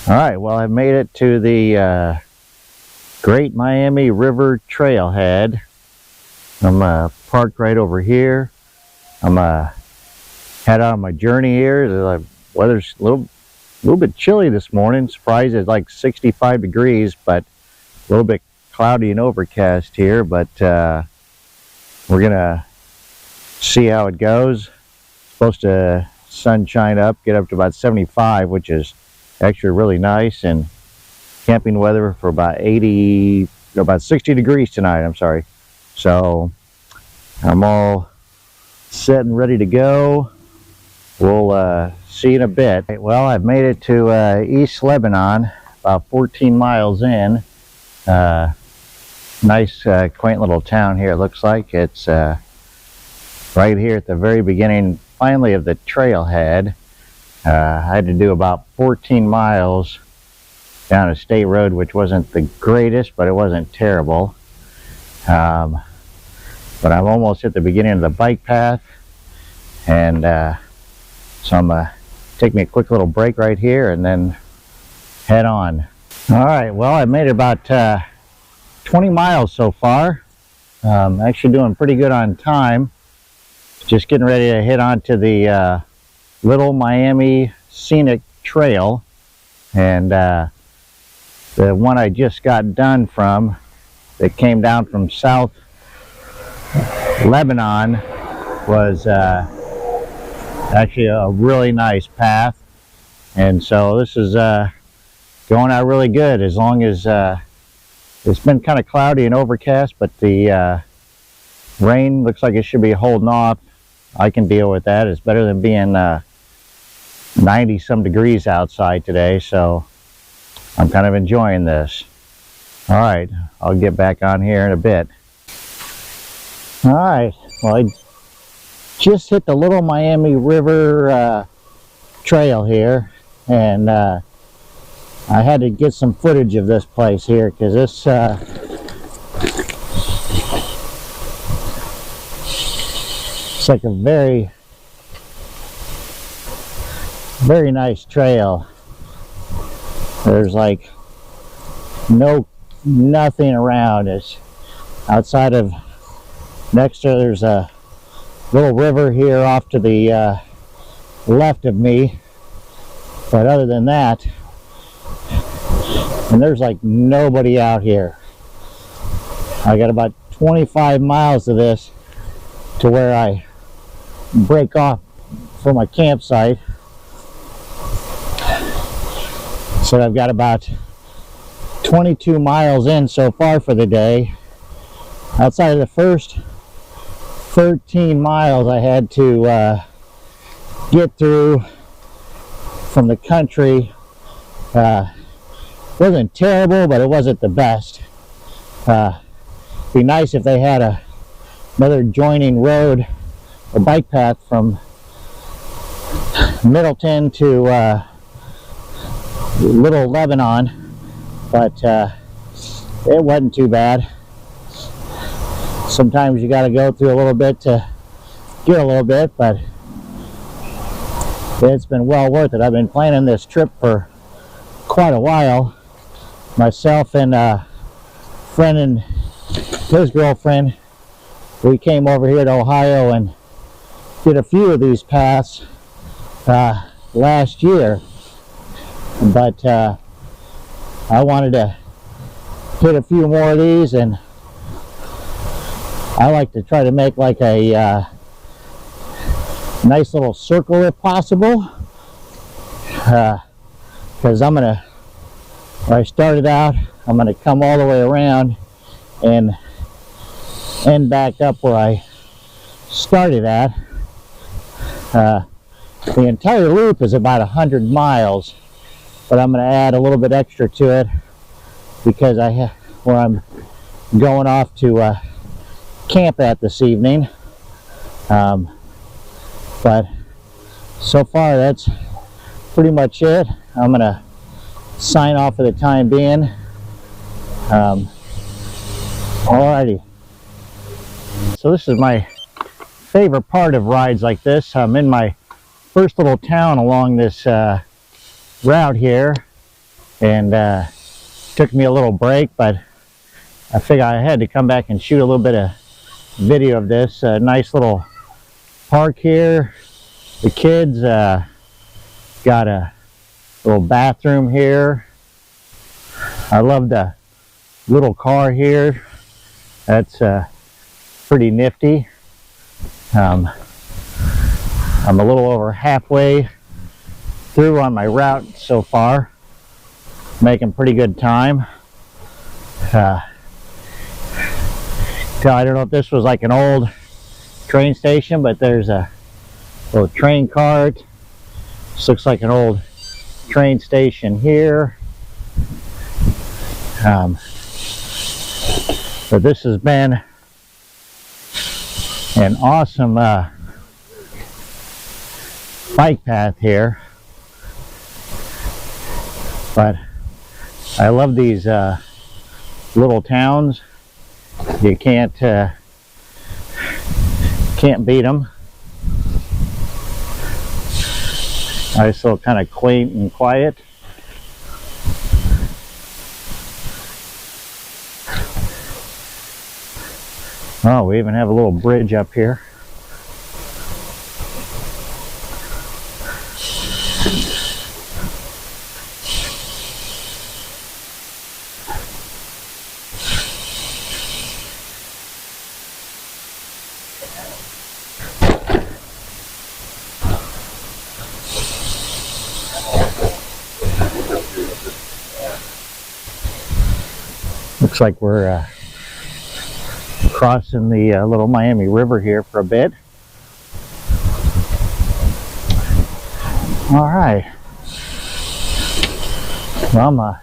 All right, well, I've made it to the Great Miami River Trailhead. I'm parked right over here. I'm head out on my journey here. The weather's a little bit chilly this morning. Surprised it's like 65 degrees, but a little bit cloudy and overcast here. But we're gonna see how it goes. Supposed to sunshine up, get up to about 75, which is actually really nice, and camping weather for about 60 degrees tonight. I'm sorry. So I'm all set and ready to go. We'll see you in a bit. Well, I've made it to East Lebanon, about 14 miles in. Nice, quaint little town here. It looks like it's right here at the very beginning, finally, of the trailhead. I had to do about 14 miles down a state road, which wasn't the greatest, but it wasn't terrible. But I'm almost at the beginning of the bike path, and so I'm gonna take me a quick little break right here and then head on. All right, well, I made about 20 miles so far. Actually doing pretty good on time. Just getting ready to head on to the Little Miami Scenic Trail, and the one I just got done from, that came down from South Lebanon, was actually a really nice path, and so this is going out really good, as long as it's been kind of cloudy and overcast, but the rain looks like it should be holding off. I can deal with that. It's better than being 90 some degrees outside today, so I'm kind of enjoying this. All right, I'll get back on here in a bit. All right, well, I just hit the Little Miami River trail here, and I had to get some footage of this place here, because this it's like a very nice trail. There's like nothing around. It's outside of, next to, there's a little river here off to the left of me, but other than that, and there's like nobody out here. I got about 25 miles of this to where I break off from my campsite. So I've got about 22 miles in so far for the day. Outside of the first 13 miles I had to get through from the country. Wasn't terrible, but it wasn't the best. Be nice if they had another joining road or bike path from Middleton to Little Lebanon, but it wasn't too bad. Sometimes you got to go through a little bit to get a little bit, but it's been well worth it. I've been planning this trip for quite a while. Myself and a friend and his girlfriend, we came over here to Ohio and did a few of these paths last year, but I wanted to hit a few more of these, and I like to try to make like a nice little circle if possible, because I'm gonna, where I started out, I'm gonna come all the way around and end back up where I started at. The entire loop is about 100 miles, but I'm going to add a little bit extra to it because where I'm going off to camp at this evening. But so far that's pretty much it. I'm going to sign off for the time being. Alrighty. So this is my favorite part of rides like this. I'm in my first little town along this route here, and took me a little break, but I figured I had to come back and shoot a little bit of video of this. Nice little park here. The kids got a little bathroom here. I love the little car here. That's pretty nifty. I'm a little over halfway through on my route so far, making pretty good time. I don't know if this was like an old train station, but there's a little train cart. This looks like an old train station here. But this has been an awesome bike path here. But I love these little towns. You can't beat them. Nice little kind of quaint and quiet. Oh, we even have a little bridge up here. Looks like we're crossing the little Miami River here for a bit. All right. Well, I'm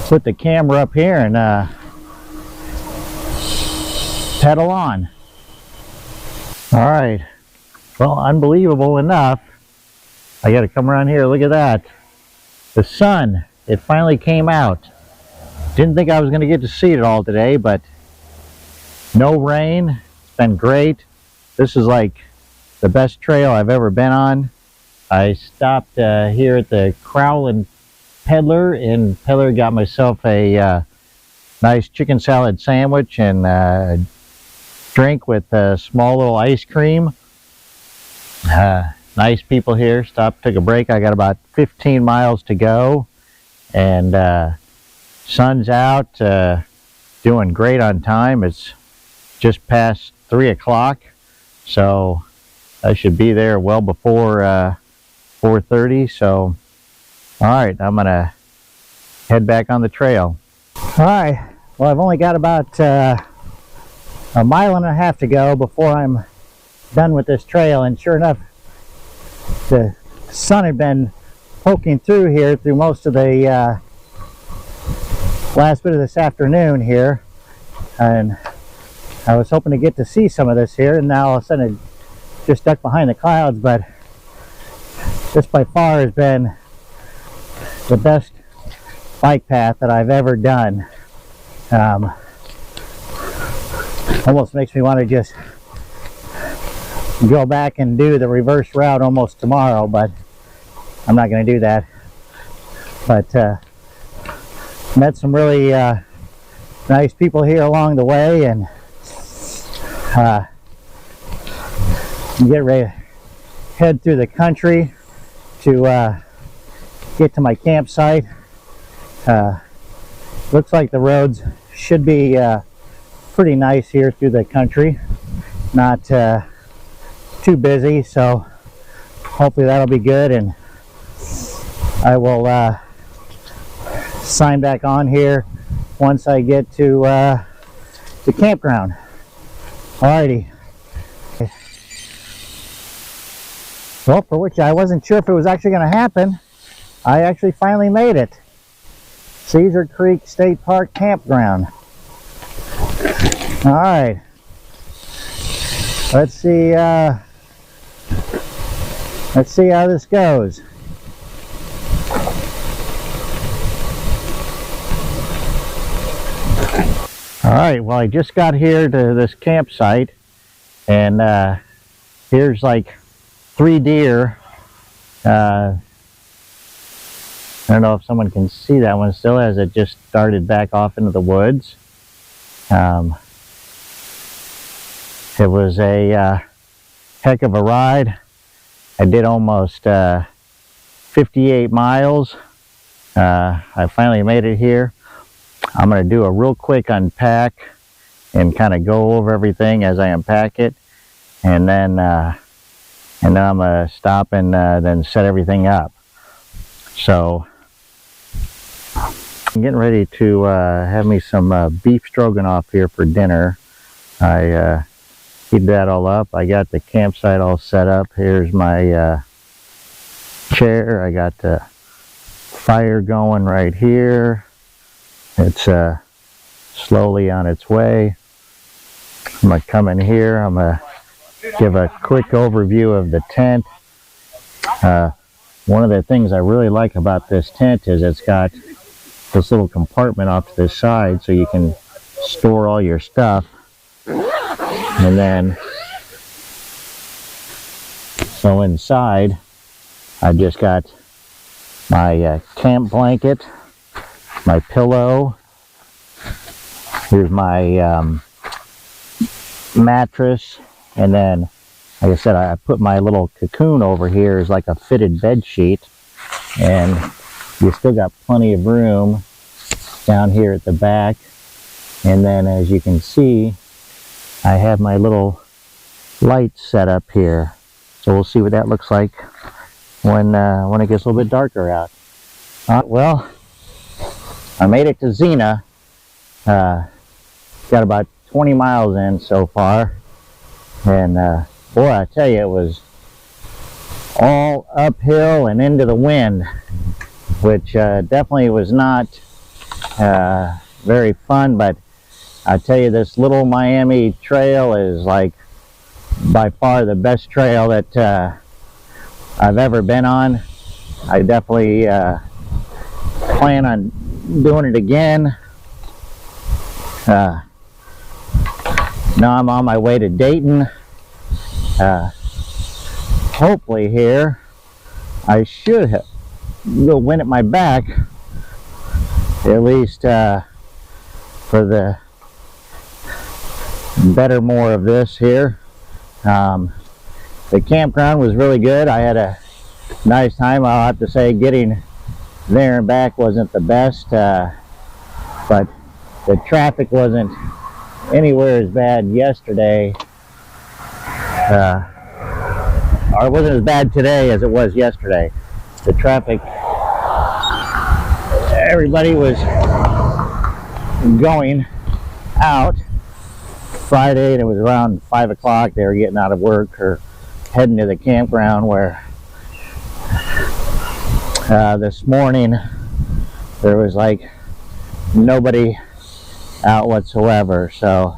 put the camera up here and pedal on. All right. Well, unbelievable enough, I got to come around here. Look at that. The sun, it finally came out. Didn't think I was going to get to see it all today, but no rain. It's been great. This is like the best trail I've ever been on. I stopped here at the Crowl and Peddler, and Peddler got myself a nice chicken salad sandwich and a drink with a small little ice cream. Nice people here. Stopped, took a break. I got about 15 miles to go, and sun's out, doing great on time. It's just past 3 o'clock, so I should be there well before 4:30. So all right, I'm gonna head back on the trail. All right, well, I've only got about a mile and a half to go before I'm done with this trail, and sure enough, the sun had been poking through here through most of the last bit of this afternoon here, and I was hoping to get to see some of this here, and now all of a sudden it just stuck behind the clouds. But this by far has been the best bike path that I've ever done. Almost makes me want to just go back and do the reverse route almost tomorrow, but I'm not going to do that. But met some really nice people here along the way, and get ready to head through the country to get to my campsite. Looks like the roads should be pretty nice here through the country, not too busy, so hopefully that'll be good, and I will sign back on here once I get to the campground. Alrighty. Well, for which I wasn't sure if it was actually going to happen, I actually finally made it. Cedar Creek State Park Campground. Alright. Let's see how this goes. Alright, well, I just got here to this campsite, and here's like 3 deer I don't know if someone can see that one still, as it just started back off into the woods. It was a heck of a ride. I did almost 58 miles. I finally made it here. I'm going to do a real quick unpack and kind of go over everything as I unpack it, and then I'm going to stop and then set everything up. So I'm getting ready to have me some beef stroganoff here for dinner. I heated that all up. I got the campsite all set up. Here's my chair. I got the fire going right here. It's slowly on its way. I'm going to come in here. I'm going to give a quick overview of the tent. One of the things I really like about this tent is it's got this little compartment off to the side so you can store all your stuff. And then, so inside, I just got my camp blanket, my pillow, here's my mattress, and then, like I said, I put my little cocoon over here as like a fitted bed sheet, and you still got plenty of room down here at the back. And then, as you can see, I have my little light set up here, so we'll see what that looks like when it gets a little bit darker out. Well, I made it to Xenia. Got about 20 miles in so far, and boy, I tell you, it was all uphill and into the wind, which definitely was not very fun. But I tell you, this little Miami trail is like by far the best trail that I've ever been on. I definitely plan on doing it again. Now I'm on my way to Dayton. Hopefully here I should have the wind at my back, at least for the better more of this here. The campground was really good. I had a nice time. I'll have to say getting there and back wasn't the best, but the traffic wasn't anywhere as bad yesterday, or it wasn't as bad today as it was yesterday. The traffic, everybody was going out Friday, and it was around 5 o'clock. They were getting out of work or heading to the campground, where this morning there was like nobody out whatsoever. So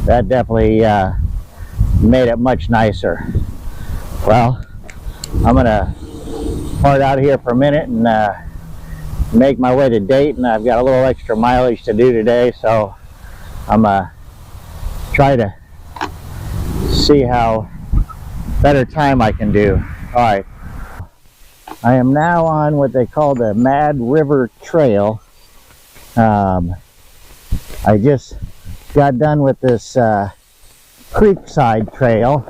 that definitely made it much nicer. Well, I'm gonna part out here for a minute and make my way to Dayton. I've got a little extra mileage to do today, so I'm try to see how better time I can do. All right, I am now on what they call the Mad River Trail. I just got done with this creekside trail.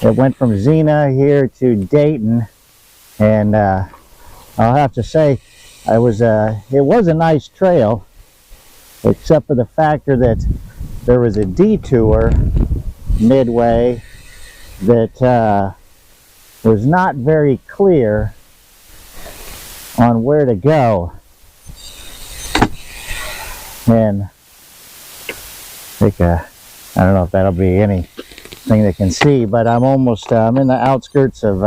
It went from Xenia here to Dayton, and I'll have to say it was a nice trail, except for the factor that there was a detour midway that was not very clear on where to go. And I think I don't know if that'll be anything they can see, but I'm almost I'm in the outskirts of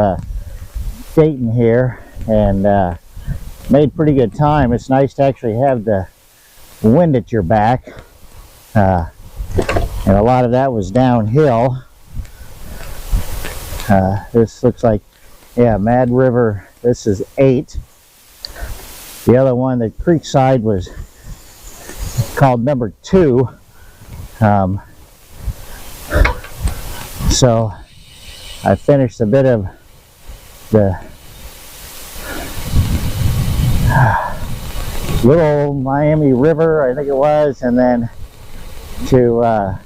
Dayton here, and made pretty good time. It's nice to actually have the wind at your back, and a lot of that was downhill. This looks like, yeah, Mad River. This is 8. The other one, the creekside, was called number 2. So I finished a bit of the Little Miami River, I think it was, and then to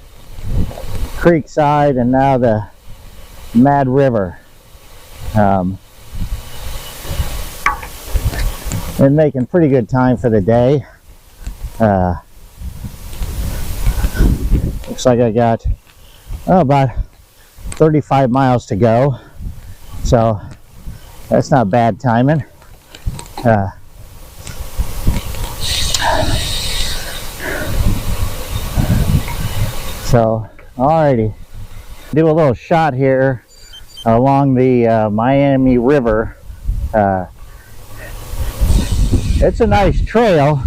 Creekside, and now the Mad River. Been making pretty good time for the day. Looks like I got about 35 miles to go, so that's not bad timing. So, alrighty, do a little shot here along the Miami River. It's a nice trail,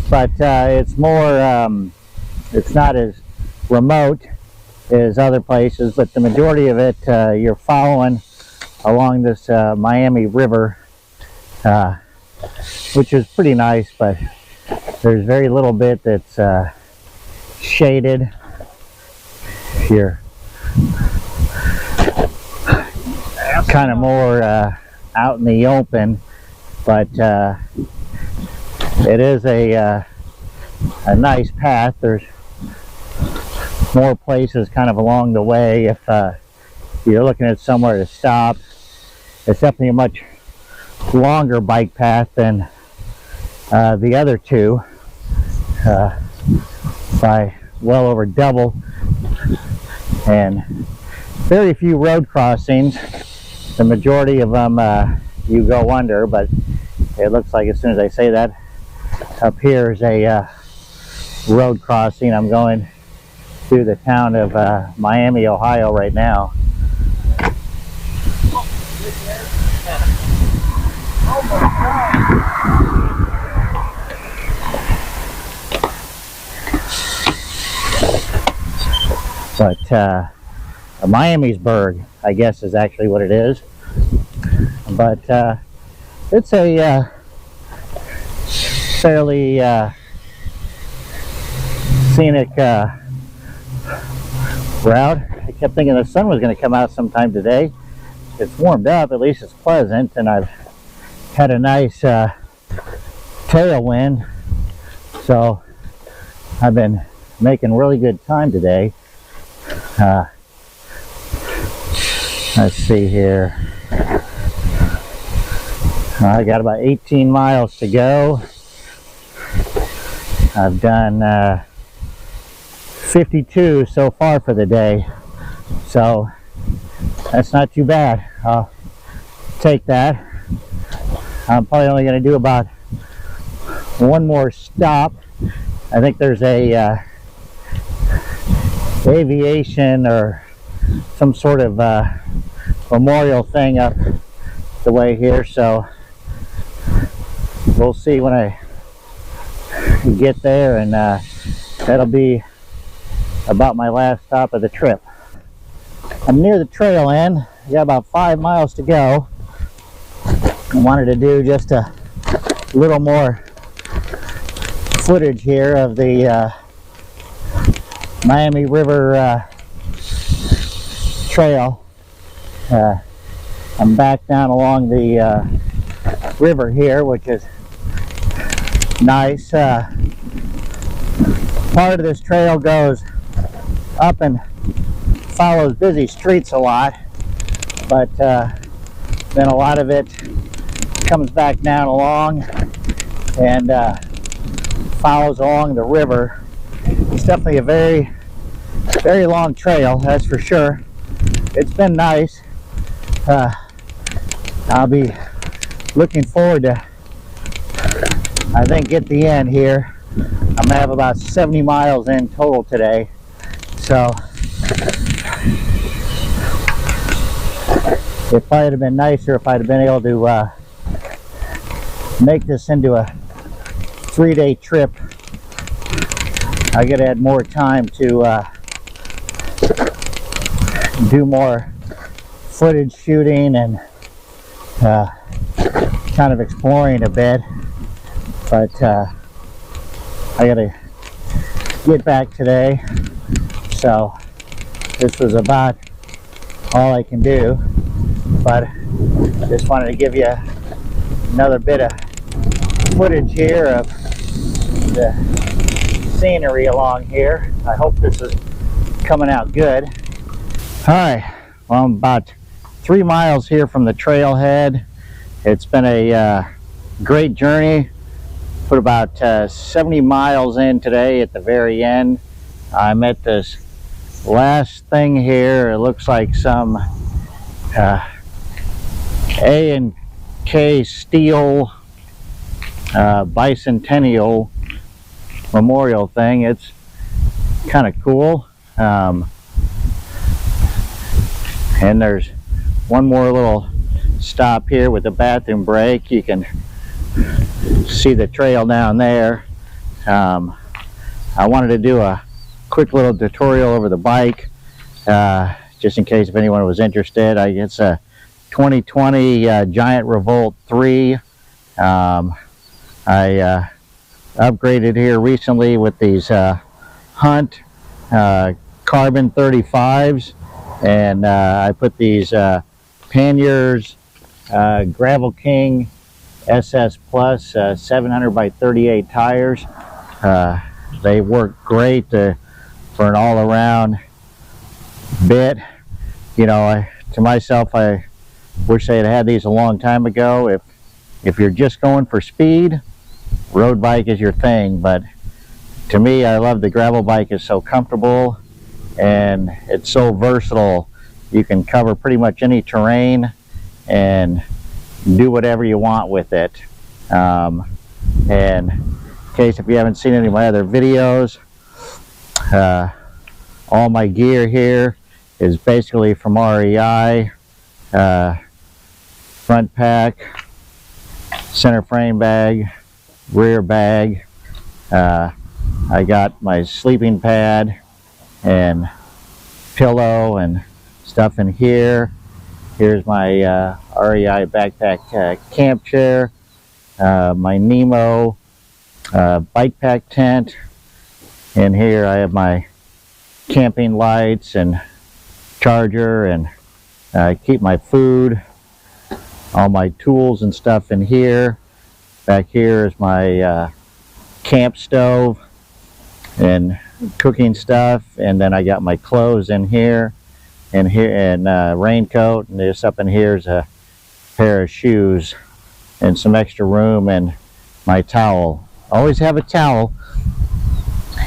but it's more, it's not as remote as other places, but the majority of it you're following along this Miami River, which is pretty nice, but there's very little bit that's shaded. You're kind of more out in the open, but it is a nice path. There's more places kind of along the way if you're looking at somewhere to stop. It's definitely a much longer bike path than the other two, by well over double, and very few road crossings. The majority of them you go under, but it looks like as soon as I say that, up here is a road crossing. I'm going through the town of Miami, Ohio right now. But Miamisburg, I guess, is actually what it is. But it's a fairly scenic route. I kept thinking the sun was going to come out sometime today. It's warmed up, at least it's pleasant, and I've had a nice tailwind, so I've been making really good time today. Let's see here. I got about 18 miles to go. I've done 52 so far for the day, so that's not too bad. I'll take that. I'm probably only going to do about one more stop. I think there's a aviation or some sort of memorial thing up the way here, so we'll see when I get there, and that'll be about my last stop of the trip. I'm near the trail end. I got about 5 miles to go. I wanted to do just a little more footage here of the Miami River trail. I'm back down along the river here, which is nice. Part of this trail goes up and follows busy streets a lot, but then a lot of it comes back down along and follows along the river. It's definitely a very, very long trail, that's for sure. It's been nice. I'll be looking forward to, I think, get the end here. I'm gonna have about 70 miles in total today, so it probably would have been nicer if I'd have been able to make this into a 3-day trip. I gotta add more time to do more footage shooting and kind of exploring a bit, but I gotta get back today, so this was about all I can do, but I just wanted to give you another bit of footage here of the scenery along here. I hope this is coming out good. Alright, well, I'm about 3 miles here from the trailhead. It's been a great journey. Put about 70 miles in today at the very end. I'm at this last thing here. It looks like some A&K Steel bicentennial memorial thing. It's kind of cool. And there's one more little stop here with the bathroom break. You can see the trail down there. I wanted to do a quick little tutorial over the bike, just in case if anyone was interested. It's a 2020 Giant Revolt 3. I upgraded here recently with these Hunt carbon 35s, and I put these panniers Gravel King SS Plus 700 by 38 tires. They work great for an all-around bit. You know, to myself, I wish I had these a long time ago. If you're just going for speed, road bike is your thing, but to me, I love the gravel bike. Is so comfortable and it's so versatile. You can cover pretty much any terrain and do whatever you want with it. And in case if you haven't seen any of my other videos, all my gear here is basically from REI. Front pack, center frame bag, rear bag. I got my sleeping pad and pillow and stuff in here. Here's my REI backpack camp chair, my Nemo bike pack tent, and here I have my camping lights and charger, and keep my food, all my tools and stuff in here. Back here is my camp stove and cooking stuff, and then I got my clothes in here, and raincoat, and this up in here is a pair of shoes and some extra room, and my towel. Always have a towel,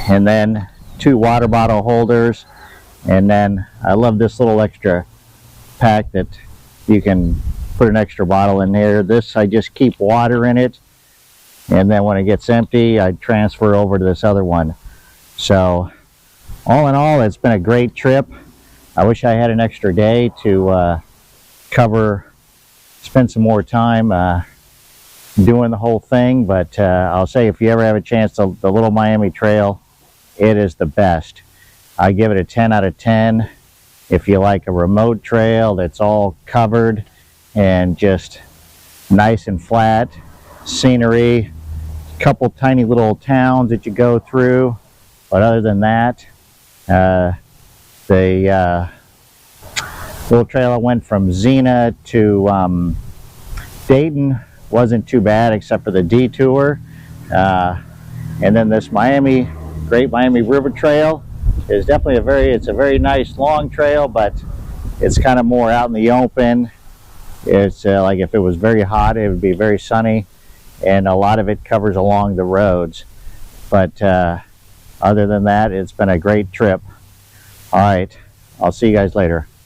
and then 2 water bottle holders, and then I love this little extra pack that you can put an extra bottle in there. This, I just keep water in it, and then when it gets empty, I transfer over to this other one. So all in all, it's been a great trip. I wish I had an extra day to spend some more time doing the whole thing, but I'll say if you ever have a chance, the Little Miami Trail, it is the best. I give it a 10 out of 10. If you like a remote trail that's all covered and just nice and flat, scenery, couple tiny little towns that you go through, but other than that, the little trail I went from Xenia to Dayton wasn't too bad except for the detour, and then this Great Miami River Trail is definitely it's a very nice long trail, but it's kind of more out in the open. It's like if it was very hot, it would be very sunny, and a lot of it covers along the roads. But other than that, it's been a great trip. All right, I'll see you guys later.